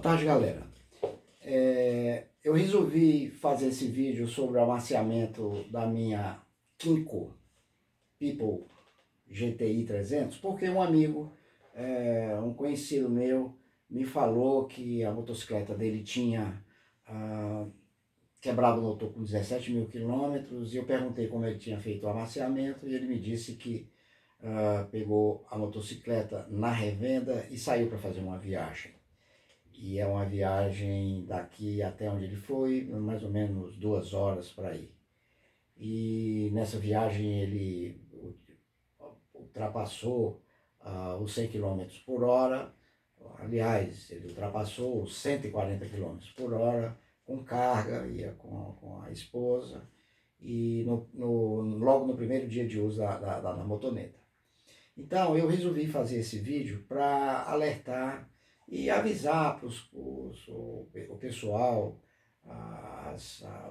tarde, galera. Eu resolvi fazer esse vídeo sobre o amaciamento da minha Kinko People GTI 300 porque um amigo, um conhecido meu, me falou que a motocicleta dele tinha quebrado o motor com 17 mil quilômetros, e eu perguntei como ele tinha feito o amaciamento e ele me disse que pegou a motocicleta na revenda e saiu para fazer uma viagem. E é uma viagem daqui até onde ele foi, mais ou menos 2 horas para ir. E nessa viagem ele ultrapassou os 100 km por hora, aliás, ele ultrapassou os 140 km por hora com carga, ia com a esposa, e logo no primeiro dia de uso da motoneta. Então eu resolvi fazer esse vídeo para alertar e avisar para o pessoal,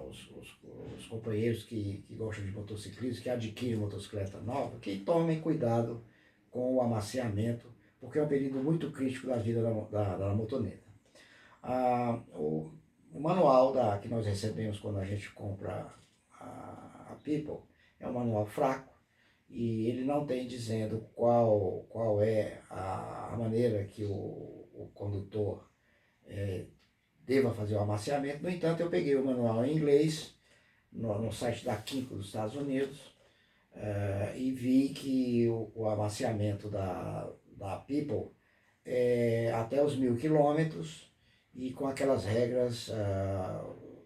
os companheiros que gostam de motociclismo, que adquirem motocicleta nova, que tomem cuidado com o amaciamento, porque é um período muito crítico da vida da motoneta. O manual que nós recebemos quando a gente compra a People é um manual fraco, e ele não tem dizendo qual é a maneira que o condutor deva fazer o amaciamento. No entanto, eu peguei o manual em inglês no site da Kinko dos Estados Unidos e vi que o amaciamento da People é até os 1000 quilômetros, e com aquelas regras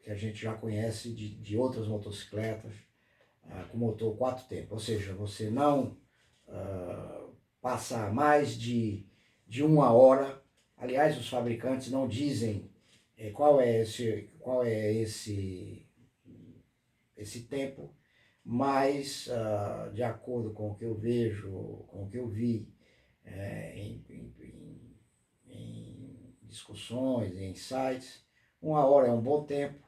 que a gente já conhece de outras motocicletas, com motor 4 tempos, ou seja, você não passa mais de 1 hora. Aliás, os fabricantes não dizem qual é esse tempo, mas de acordo com o que eu vejo, com o que eu vi em discussões, em sites, 1 hora é um bom tempo.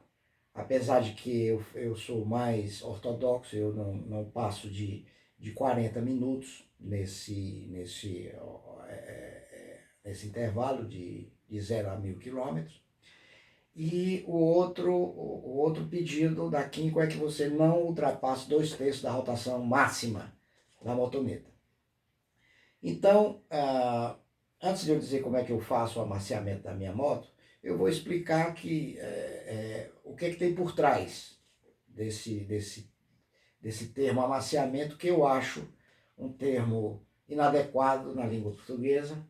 Apesar de que eu sou mais ortodoxo, eu não passo de 40 minutos nesse intervalo de 0 a 1000 quilômetros. E o outro pedido da Kinko é que você não ultrapasse 2/3 da rotação máxima da motoneta. Então, antes de eu dizer como é que eu faço o amaciamento da minha moto, eu vou explicar o que tem por trás desse termo amaciamento, que eu acho um termo inadequado na língua portuguesa.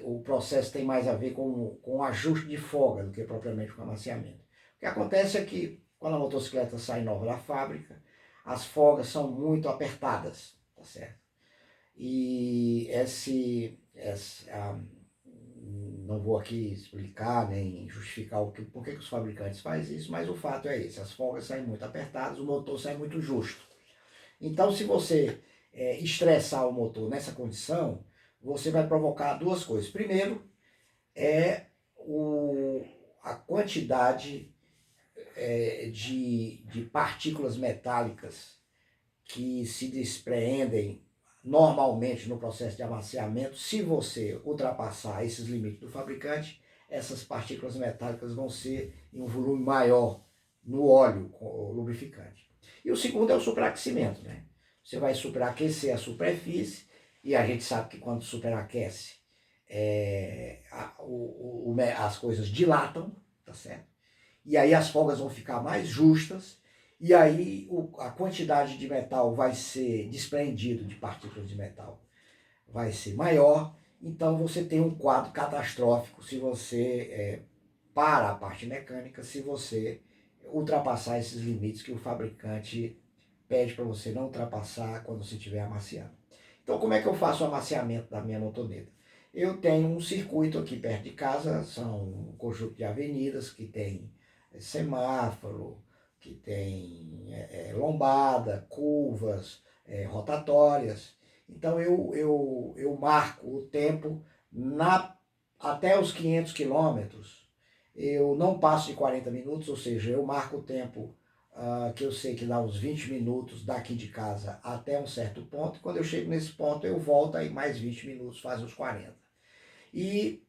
O processo tem mais a ver com o ajuste de folga do que propriamente com amaciamento. O que acontece é que quando a motocicleta sai nova da fábrica, as folgas são muito apertadas, tá certo? E não vou aqui explicar nem justificar por que os fabricantes fazem isso, mas o fato é esse: as folgas saem muito apertadas, o motor sai muito justo. Então, se você estressar o motor nessa condição, você vai provocar duas coisas. Primeiro, a quantidade de partículas metálicas que se despreendem normalmente no processo de amaciamento. Se você ultrapassar esses limites do fabricante, essas partículas metálicas vão ser em um volume maior no óleo lubrificante. E o segundo é o superaquecimento, né? Você vai superaquecer a superfície, e a gente sabe que quando superaquece, as coisas dilatam, tá certo? E aí as folgas vão ficar mais justas, e aí a quantidade de metal vai ser despreendido, de partículas de metal, vai ser maior. Então você tem um quadro catastrófico se você para a parte mecânica, se você ultrapassar esses limites que o fabricante pede para você não ultrapassar quando você estiver amaciando. Então, como é que eu faço o amaciamento da minha motoneta? Eu tenho um circuito aqui perto de casa, são um conjunto de avenidas que tem semáforo, que tem lombada, curvas, rotatórias. Então eu marco o tempo até os 500 quilômetros. Eu não passo de 40 minutos, ou seja, eu marco o tempo que eu sei que dá uns 20 minutos daqui de casa até um certo ponto. Quando eu chego nesse ponto, eu volto aí mais 20 minutos, faz uns 40. E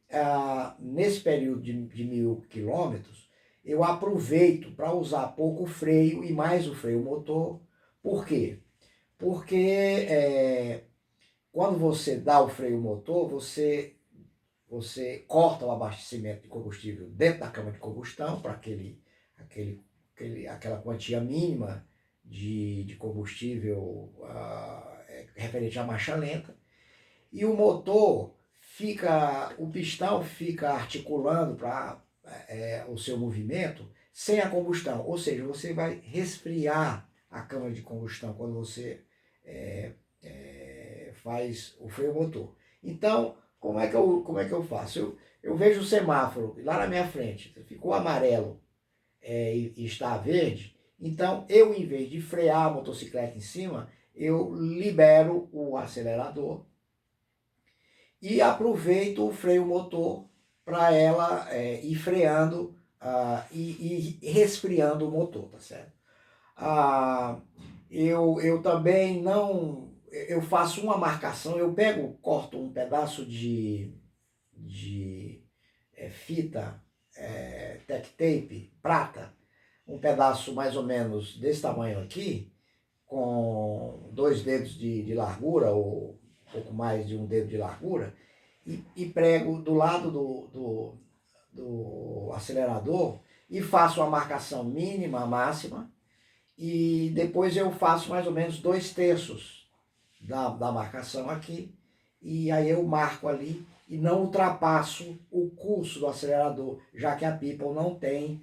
nesse período de 1.000 quilômetros, eu aproveito para usar pouco freio e mais o freio motor. Por quê? Porque quando você dá o freio motor, você corta o abastecimento de combustível dentro da câmara de combustão para aquela quantia mínima de combustível referente à marcha lenta. E o motor o pistão fica articulando para o seu movimento sem a combustão. Ou seja, você vai resfriar a câmara de combustão quando você faz o freio motor. Então, como é que eu faço? Eu vejo o semáforo lá na minha frente, ficou amarelo e está verde, então eu, em vez de frear a motocicleta em cima, eu libero o acelerador e aproveito o freio motor para ela ir freando e resfriando o motor, tá certo? Eu também não... Eu faço uma marcação, corto um pedaço de fita tech tape, prata, um pedaço mais ou menos desse tamanho aqui, com 2 dedos de largura, ou um pouco mais de 1 dedo de largura, e prego do lado do acelerador e faço a marcação mínima, máxima, e depois eu faço mais ou menos 2/3 da marcação aqui, e aí eu marco ali e não ultrapasso o curso do acelerador, já que a People não tem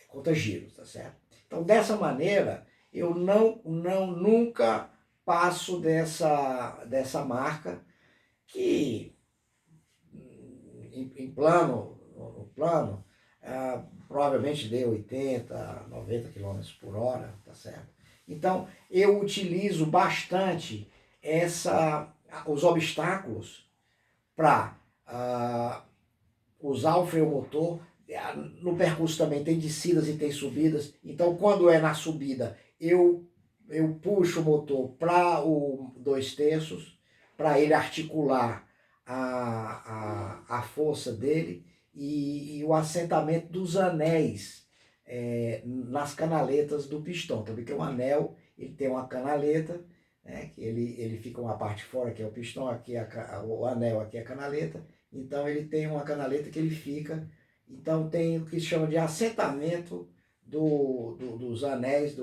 conta-giros, tá certo? Então, dessa maneira, eu nunca passo dessa marca, que no plano, provavelmente dê 80, 90 km por hora, tá certo? Então, eu utilizo bastante os obstáculos para usar o freio motor. No percurso também tem descidas e tem subidas, então quando é na subida, eu puxo o motor para o 2/3, para ele articular a força dele e o assentamento dos anéis nas canaletas do pistão, tá? Porque o anel, ele tem uma canaleta, que ele fica uma parte fora, que é o pistão, aqui o anel, aqui é a canaleta, então ele tem uma canaleta que ele fica, então tem o que se chama de assentamento dos anéis,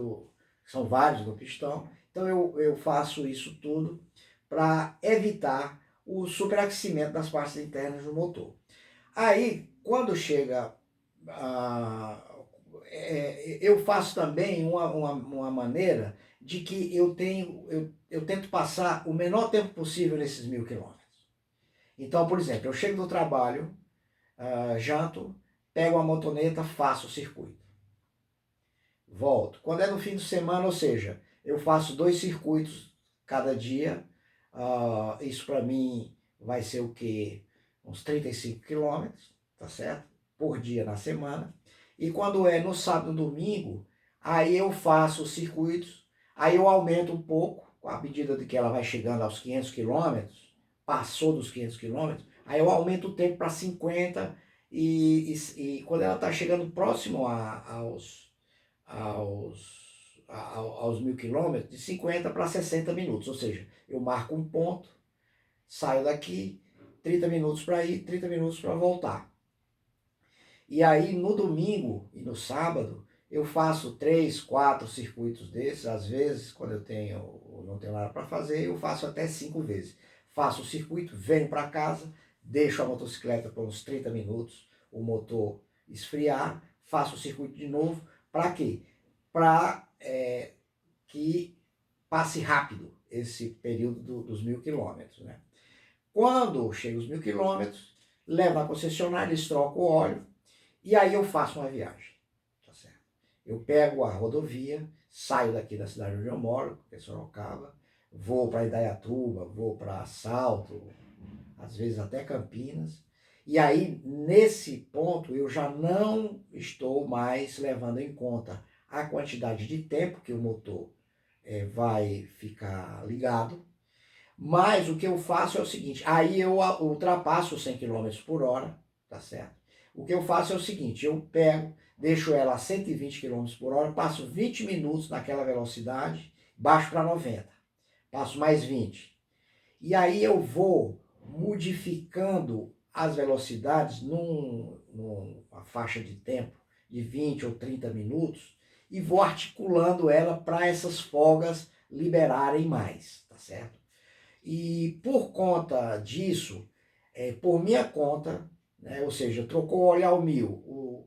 são vários do pistão, então eu faço isso tudo para evitar o superaquecimento das partes internas do motor. Aí, quando chega eu faço também uma maneira de que eu tento passar o menor tempo possível nesses 1.000 km. Então, por exemplo, eu chego do trabalho, janto, pego a motoneta, faço o circuito. Volto. Quando é no fim de semana, ou seja, eu faço 2 circuitos cada dia. Isso para mim vai ser o quê? Uns 35 km, tá certo? Por dia na semana. E quando é no sábado e no domingo, aí eu faço os circuitos, aí eu aumento um pouco, à medida de que ela vai chegando aos 500 km, passou dos 500 km, aí eu aumento o tempo para 50 e quando ela está chegando próximo aos 1.000 km, de 50 para 60 minutos, ou seja, eu marco um ponto, saio daqui, 30 minutos para ir, 30 minutos para voltar. E aí no domingo e no sábado eu faço 3, 4 circuitos desses, às vezes quando eu não tenho nada para fazer, eu faço até 5 vezes. Faço o circuito, venho para casa, deixo a motocicleta por uns 30 minutos, o motor esfriar, faço o circuito de novo, para quê? Para que passe rápido esse período dos 1.000 km, né? Quando chega os 1.000 km, levo na concessionária, eles trocam o óleo, e aí eu faço uma viagem, tá certo? Eu pego a rodovia, saio daqui da cidade onde eu moro, que é Sorocaba, vou para Indaiatuba, vou para Salto, às vezes até Campinas, e aí nesse ponto eu já não estou mais levando em conta a quantidade de tempo que o motor vai ficar ligado, Mas o que eu faço é o seguinte, aí eu ultrapasso os 100 km por hora, tá certo? O que eu faço é o seguinte, eu pego, deixo ela a 120 km por hora, passo 20 minutos naquela velocidade, baixo para 90, passo mais 20. E aí eu vou modificando as velocidades numa faixa de tempo de 20 ou 30 minutos e vou articulando ela para essas folgas liberarem mais, tá certo? E por conta disso, por minha conta, né, ou seja, trocou o óleo ao 1.000,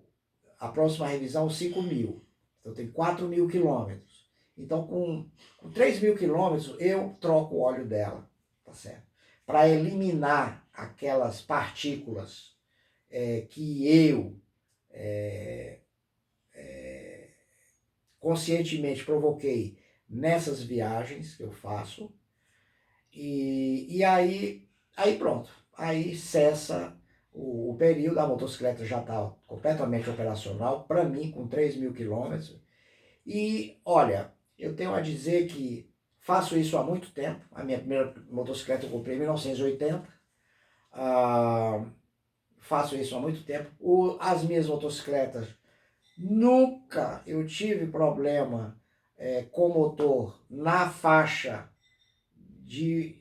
a próxima revisão 5.000, então tem 4.000 quilômetros. Então com 3.000 quilômetros eu troco o óleo dela, tá certo? Para eliminar aquelas partículas que eu conscientemente provoquei nessas viagens que eu faço. E aí pronto, aí cessa o período, a motocicleta já está completamente operacional, para mim, com 3.000 quilômetros. E olha, eu tenho a dizer que faço isso há muito tempo. A minha primeira motocicleta eu comprei em 1980. Faço isso há muito tempo. As minhas motocicletas, nunca eu tive problema com motor na faixa de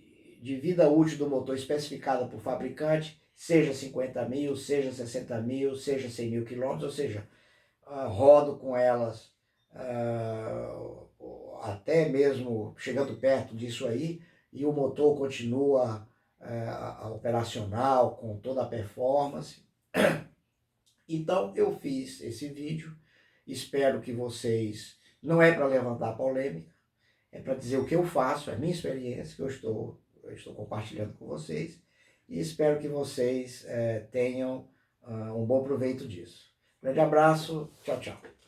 vida útil do motor especificada por fabricante, seja 50.000, seja 60.000, seja 100.000 quilômetros, ou seja, rodo com elas até mesmo chegando perto disso aí, e o motor continua operacional, com toda a performance. Então eu fiz esse vídeo, espero que vocês, não é para levantar polêmica, é para dizer o que eu faço, é a minha experiência que eu estou compartilhando com vocês, e espero que vocês tenham um bom proveito disso. Grande abraço, tchau, tchau.